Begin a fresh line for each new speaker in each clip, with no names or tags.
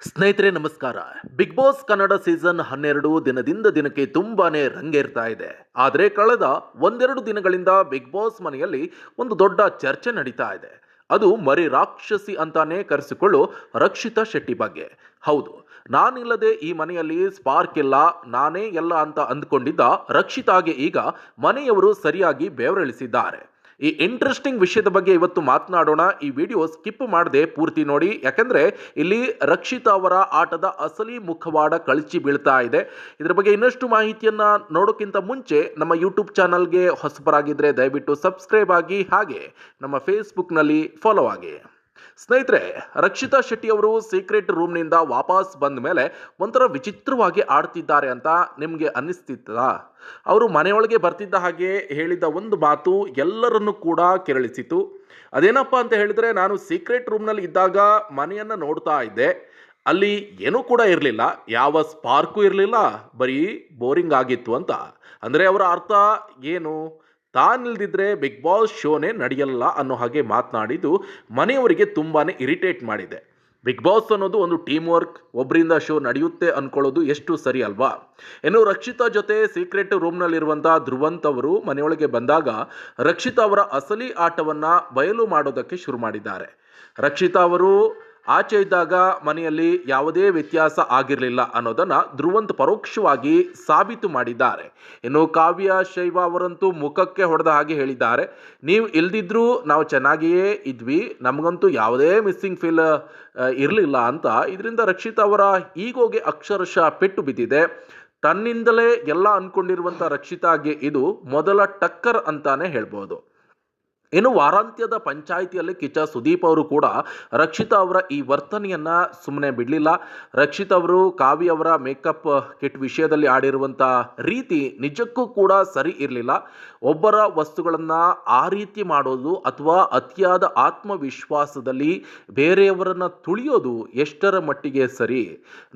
ಸ್ನೇಹಿತರೆ ನಮಸ್ಕಾರ. Big boss Kannada season 12 ದಿನದಿಂದ ದಿನಕ್ಕೆ ತುಂಬಾನೇ ರಂಗೇರ್ತಾ ಇದೆ. ಆದರೆ ಕಳೆದ ಒಂದೆರಡು ದಿನಗಳಿಂದ ಬಿಗ್ ಬಾಸ್ ಮನೆಯಲ್ಲಿ ಒಂದು ದೊಡ್ಡ ಚರ್ಚೆ ನಡೀತಾ ಇದೆ. ಅದು ಮರಿ ರಾಕ್ಷಸಿ ಅಂತಾನೆ ಕರೆಸಿಕೊಳ್ಳೋ ರಕ್ಷಿತಾ ಶೆಟ್ಟಿ ಬಗ್ಗೆ. ಹೌದು, ನಾನಿಲ್ಲದೆ ಈ ಮನೆಯಲ್ಲಿ ಸ್ಪಾರ್ಕ್ ಇಲ್ಲ, ನಾನೇ ಎಲ್ಲ ಅಂತ ಅಂದ್ಕೊಂಡಿದ್ದ ರಕ್ಷಿತಾಗೆ ಈಗ ಮನೆಯವರು ಸರಿಯಾಗಿ ಬೆವರಿಳಿಸಿದ್ದಾರೆ. ಈ ಇಂಟ್ರೆಸ್ಟಿಂಗ್ ವಿಷಯದ ಬಗ್ಗೆ ಇವತ್ತು ಮಾತನಾಡೋಣ. ಈ ವಿಡಿಯೋ ಸ್ಕಿಪ್ ಮಾಡದೆ ಪೂರ್ತಿ ನೋಡಿ, ಯಾಕಂದ್ರೆ ಇಲ್ಲಿ ರಕ್ಷಿತಾ ಅವರ ಆಟದ ಅಸಲಿ ಮುಖವಾಡ ಕಳಚಿ ಬೀಳ್ತಾ ಇದೆ. ಇದರ ಬಗ್ಗೆ ಇನ್ನಷ್ಟು ಮಾಹಿತಿಯನ್ನ ನೋಡೋಕ್ಕಿಂತ ಮುಂಚೆ ನಮ್ಮ ಯೂಟ್ಯೂಬ್ ಚಾನಲ್ಗೆ ಹೊಸಬರಾಗಿದ್ರೆ ದಯವಿಟ್ಟು ಸಬ್ಸ್ಕ್ರೈಬ್ ಆಗಿ, ಹಾಗೆ ನಮ್ಮ ಫೇಸ್ಬುಕ್ನಲ್ಲಿ ಫಾಲೋ ಆಗಿ. ಸ್ನೇಹಿತರೆ, ರಕ್ಷಿತಾ ಶೆಟ್ಟಿ ಅವರು ಸೀಕ್ರೆಟ್ ರೂಮ್ನಿಂದ ವಾಪಸ್ ಬಂದ ಮೇಲೆ ಒಂಥರ ವಿಚಿತ್ರವಾಗಿ ಆಡ್ತಿದ್ದಾರೆ ಅಂತ ನಿಮಗೆ ಅನ್ನಿಸ್ತಿತ್ತ? ಅವರು ಮನೆಯೊಳಗೆ ಬರ್ತಿದ್ದ ಹಾಗೆ ಹೇಳಿದ ಒಂದು ಮಾತು ಎಲ್ಲರನ್ನೂ ಕೂಡ ಕೆರಳಿಸಿತು. ಅದೇನಪ್ಪ ಅಂತ ಹೇಳಿದ್ರೆ, ನಾನು ಸೀಕ್ರೆಟ್ ರೂಮ್ನಲ್ಲಿ ಇದ್ದಾಗ ಮನೆಯನ್ನು ನೋಡ್ತಾ ಇದ್ದೆ, ಅಲ್ಲಿ ಏನೂ ಕೂಡ ಇರಲಿಲ್ಲ, ಯಾವ ಸ್ಪಾರ್ಕು ಇರಲಿಲ್ಲ, ಬರೀ ಬೋರಿಂಗ್ ಆಗಿತ್ತು ಅಂತ. ಅಂದರೆ ಅವರ ಅರ್ಥ ಏನು? ತಾನಿಲ್ದಿದ್ರೆ ಬಿಗ್ ಬಾಸ್ ಶೋನೇ ನಡೆಯಲ್ಲ ಅನ್ನೋ ಹಾಗೆ ಮಾತನಾಡಿದ್ದು ಮನೆಯವರಿಗೆ ತುಂಬಾನೇ ಇರಿಟೇಟ್ ಮಾಡಿದೆ. ಬಿಗ್ ಬಾಸ್ ಅನ್ನೋದು ಒಂದು ಟೀಮ್ ವರ್ಕ್, ಒಬ್ಬರಿಂದ ಶೋ ನಡೆಯುತ್ತೆ ಅನ್ಕೊಳ್ಳೋದು ಎಷ್ಟು ಸರಿ ಅಲ್ವಾ? ಇನ್ನು ರಕ್ಷಿತಾ ಜೊತೆ ಸೀಕ್ರೆಟ್ ರೂಮ್ನಲ್ಲಿರುವಂಥ ಧ್ರುವಂತ್ ಅವರು ಮನೆಯೊಳಗೆ ಬಂದಾಗ ರಕ್ಷಿತಾ ಅವರ ಅಸಲಿ ಆಟವನ್ನ ಬಯಲು ಮಾಡೋದಕ್ಕೆ ಶುರು ಮಾಡಿದ್ದಾರೆ. ರಕ್ಷಿತಾ ಅವರು ಆಚೆ ಇದ್ದಾಗ ಮನೆಯಲ್ಲಿ ಯಾವುದೇ ವ್ಯತ್ಯಾಸ ಆಗಿರಲಿಲ್ಲ ಅನ್ನೋದನ್ನ ಧ್ರುವಂತ್ ಪರೋಕ್ಷವಾಗಿ ಸಾಬೀತು ಮಾಡಿದ್ದಾರೆ. ಇನ್ನು ಕಾವ್ಯ ಶೈವ ಅವರಂತೂ ಮುಖಕ್ಕೆ ಹೊಡೆದ ಹಾಗೆ ಹೇಳಿದ್ದಾರೆ, ನೀವು ಇಲ್ದಿದ್ರೂ ನಾವು ಚೆನ್ನಾಗಿಯೇ ಇದ್ವಿ, ನಮಗಂತೂ ಯಾವುದೇ ಮಿಸ್ಸಿಂಗ್ ಫೀಲ್ ಇರಲಿಲ್ಲ ಅಂತ. ಇದರಿಂದ ರಕ್ಷಿತಾ ಅವರ ಈಗೋಗೆ ಅಕ್ಷರಶಃ ಪೆಟ್ಟು ಬಿದ್ದಿದೆ. ತನ್ನಿಂದಲೇ ಎಲ್ಲ ಅನ್ಕೊಂಡಿರುವಂಥ ರಕ್ಷಿತಾಗೆ ಇದು ಮೊದಲ ಟಕ್ಕರ್ ಅಂತಾನೆ ಹೇಳ್ಬೋದು. ಇನ್ನು ವಾರಾಂತ್ಯದ ಪಂಚಾಯಿತಿಯಲ್ಲಿ ಕಿಚ್ಚ ಸುದೀಪ್ ಅವರು ಕೂಡ ರಕ್ಷಿತಾ ಅವರ ಈ ವರ್ತನೆಯನ್ನ ಸುಮ್ಮನೆ ಬಿಡಲಿಲ್ಲ. ರಕ್ಷಿತಾ ಅವರು ಕಾವ್ಯ ಅವರ ಮೇಕಪ್ ಕಿಟ್ ವಿಷಯದಲ್ಲಿ ಆಡಿರುವಂಥ ರೀತಿ ನಿಜಕ್ಕೂ ಕೂಡ ಸರಿ ಇರಲಿಲ್ಲ. ಒಬ್ಬರ ವಸ್ತುಗಳನ್ನು ಆ ರೀತಿ ಮಾಡೋದು ಅಥವಾ ಅತಿಯಾದ ಆತ್ಮವಿಶ್ವಾಸದಲ್ಲಿ ಬೇರೆಯವರನ್ನ ತುಳಿಯೋದು ಎಷ್ಟರ ಮಟ್ಟಿಗೆ ಸರಿ?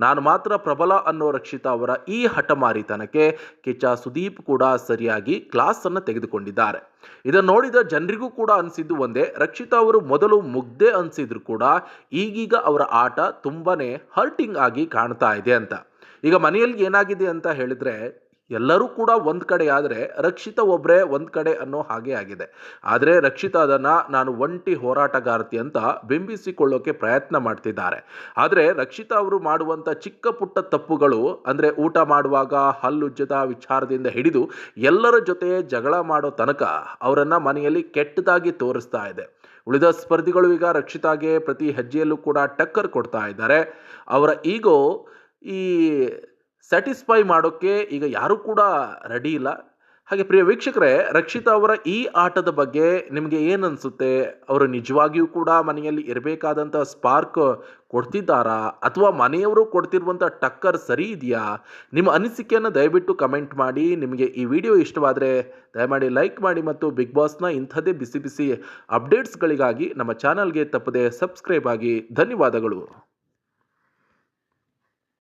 ನಾನು ಮಾತ್ರ ಪ್ರಬಲ ಅನ್ನೋ ರಕ್ಷಿತಾ ಅವರ ಈ ಹಠಮಾರಿತನಕ್ಕೆ ಕಿಚ್ಚ ಸುದೀಪ್ ಕೂಡ ಸರಿಯಾಗಿ ಕ್ಲಾಸ್ ಅನ್ನು ತೆಗೆದುಕೊಂಡಿದ್ದಾರೆ. ಇದನ್ನು ನೋಡಿದ ಜನರಿಗೂ ಕೂಡ ಅನಿಸಿದ್ದು ಒಂದೇ, ರಕ್ಷಿತಾ ಅವರು ಮೊದಲು ಮುಗ್ಧೆ ಅನಿಸಿದ್ರು ಕೂಡ ಈಗೀಗ ಅವರ ಆಟ ತುಂಬಾನೇ ಹರ್ಟಿಂಗ್ ಆಗಿ ಕಾಣ್ತಾ ಇದೆ ಅಂತ. ಈಗ ಮನೆಯಲ್ಲಿ ಏನಾಗಿದೆ ಅಂತ ಹೇಳಿದ್ರೆ, ಎಲ್ಲರೂ ಕೂಡ ಒಂದು ಕಡೆ ಆದರೆ ರಕ್ಷಿತಾ ಒಬ್ಬರೇ ಒಂದು ಕಡೆ ಅನ್ನೋ ಹಾಗೆ ಆಗಿದೆ. ಆದರೆ ರಕ್ಷಿತಾ ಅದನ್ನು ನಾನು ಒಂಟಿ ಹೋರಾಟಗಾರ್ತಿ ಅಂತ ಬಿಂಬಿಸಿಕೊಳ್ಳೋಕೆ ಪ್ರಯತ್ನ ಮಾಡ್ತಿದ್ದಾರೆ. ಆದರೆ ರಕ್ಷಿತಾ ಅವರು ಮಾಡುವಂಥ ಚಿಕ್ಕ ಪುಟ್ಟ ತಪ್ಪುಗಳು, ಅಂದರೆ ಊಟ ಮಾಡುವಾಗ ಹಲ್ಲುಜ್ಜದ ವಿಚಾರದಿಂದ ಹಿಡಿದು ಎಲ್ಲರ ಜೊತೆ ಜಗಳ ಮಾಡೋ ತನಕ ಅವರನ್ನು ಮನೆಯಲ್ಲಿ ಕೆಟ್ಟದಾಗಿ ತೋರಿಸ್ತಾ ಇದೆ. ಉಳಿದ ಸ್ಪರ್ಧಿಗಳು ಈಗ ರಕ್ಷಿತಾಗೆ ಪ್ರತಿ ಹೆಜ್ಜೆಯಲ್ಲೂ ಕೂಡ ಟಕ್ಕರ್ ಕೊಡ್ತಾ ಇದ್ದಾರೆ. ಅವರ ಈಗೋ ಈ ಸ್ಯಾಟಿಸ್ಫೈ ಮಾಡೋಕ್ಕೆ ಈಗ ಯಾರೂ ಕೂಡ ರೆಡಿ ಇಲ್ಲ. ಹಾಗೆ ಪ್ರಿಯ ವೀಕ್ಷಕರೇ, ರಕ್ಷಿತಾ ಅವರ ಈ ಆಟದ ಬಗ್ಗೆ ನಿಮಗೆ ಏನು ಅನಿಸುತ್ತೆ? ಅವರು ನಿಜವಾಗಿಯೂ ಕೂಡ ಮನೆಯಲ್ಲಿ ಇರಬೇಕಾದಂಥ ಸ್ಪಾರ್ಕ್ ಕೊಡ್ತಿದ್ದಾರಾ, ಅಥವಾ ಮನೆಯವರು ಕೊಡ್ತಿರುವಂಥ ಟಕ್ಕರ್ ಸರಿ ಇದೆಯಾ? ನಿಮ್ಮ ಅನಿಸಿಕೆಯನ್ನು ದಯವಿಟ್ಟು ಕಮೆಂಟ್ ಮಾಡಿ. ನಿಮಗೆ ಈ ವಿಡಿಯೋ ಇಷ್ಟವಾದರೆ ದಯಮಾಡಿ ಲೈಕ್ ಮಾಡಿ, ಮತ್ತು ಬಿಗ್ ಬಾಸ್ನ ಇಂಥದ್ದೇ ಬಿಸಿ ಬಿಸಿ ಅಪ್ಡೇಟ್ಸ್ಗಳಿಗಾಗಿ ನಮ್ಮ ಚಾನಲ್ಗೆ ತಪ್ಪದೆ ಸಬ್ಸ್ಕ್ರೈಬ್ ಆಗಿ. ಧನ್ಯವಾದಗಳು.